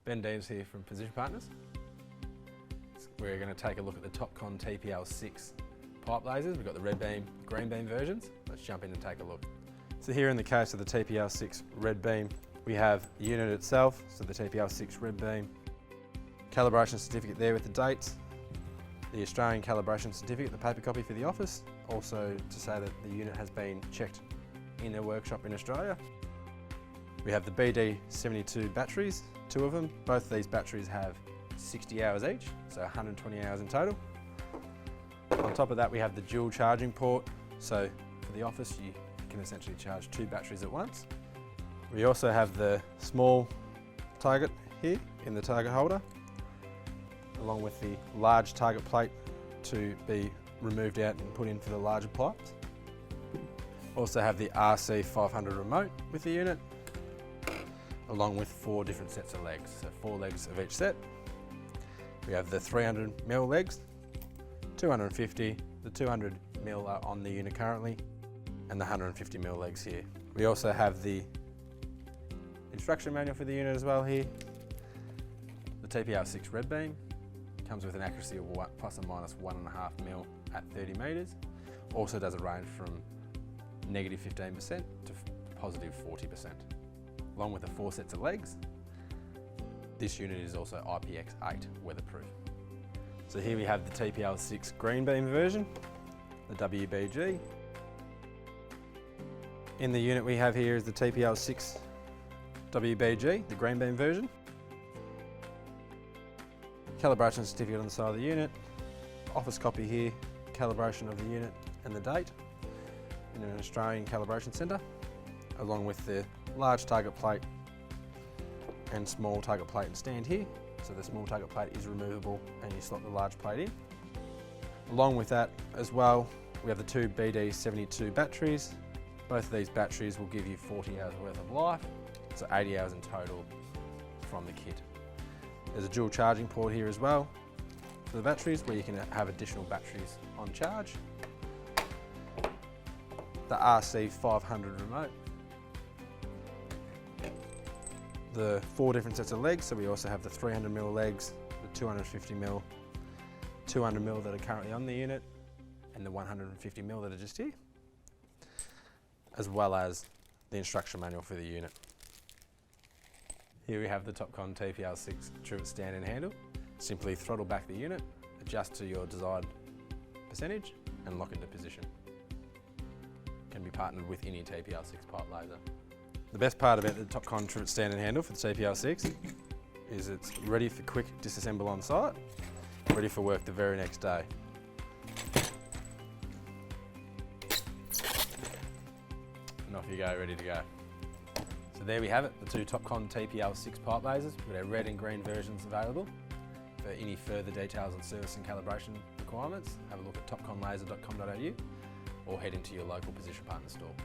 Ben Deans here from Position Partners. We're going to take a look at the Topcon TP-L6 pipe lasers. We've got the red beam, green beam versions. Let's jump in and take a look. So here in the case of the TP-L6 red beam, we have the unit itself, so the TP-L6 red beam, calibration certificate there with the dates, the Australian calibration certificate, the paper copy for the office, also to say that the unit has been checked in a workshop in Australia. We have the BD72 batteries, 2 of them. Both of these batteries have 60 hours each, so 120 hours in total. On top of that, we have the dual charging port, so for the office you can essentially charge 2 batteries at once. We also have the small target here in the target holder, along with the large target plate to be removed out and put in for the larger pipes. Also have the RC500 remote with the unit, along with 4 different sets of legs, so 4 legs of each set. We have the 300mm legs, 250, the 200mm are on the unit currently, and the 150mm legs here. We also have the instruction manual for the unit as well here. The TP-L6 red beam comes with an accuracy of plus or minus 1.5mm at 30 metres. Also does a range from negative 15% to positive 40%. Along with the 4 sets of legs, this unit is also IPX8 weatherproof. So here we have the TP-L6 green beam version, the WBG. In the unit we have here is the TP-L6 WBG, the green beam version. Calibration certificate on the side of the unit, office copy here, calibration of the unit and the date in an Australian calibration centre, along with the large target plate and small target plate and stand here. So the small target plate is removable and you slot the large plate in. Along with that as well, we have the 2 BD72 batteries. Both of these batteries will give you 40 hours worth of life, so 80 hours in total from the kit. There's a dual charging port here as well for the batteries, where you can have additional batteries on charge. The RC500 remote. The 4 different sets of legs, so we also have the 300mm legs, the 250mm, 200mm that are currently on the unit, and the 150mm that are just here, as well as the instruction manual for the unit. Here we have the Topcon TP-L6 trivet stand and handle. Simply throttle back the unit, adjust to your desired percentage, and lock into position. Can be partnered with any TP-L6 pipe laser. The best part about the Topcon trivet stand and handle for the TP-L6 is it's ready for quick disassemble on site, ready for work the very next day. And off you go, ready to go. So there we have it, the 2 Topcon TP-L6 pipe lasers with our red and green versions available. For any further details on service and calibration requirements, have a look at topconlaser.com.au or head into your local Position Partner store.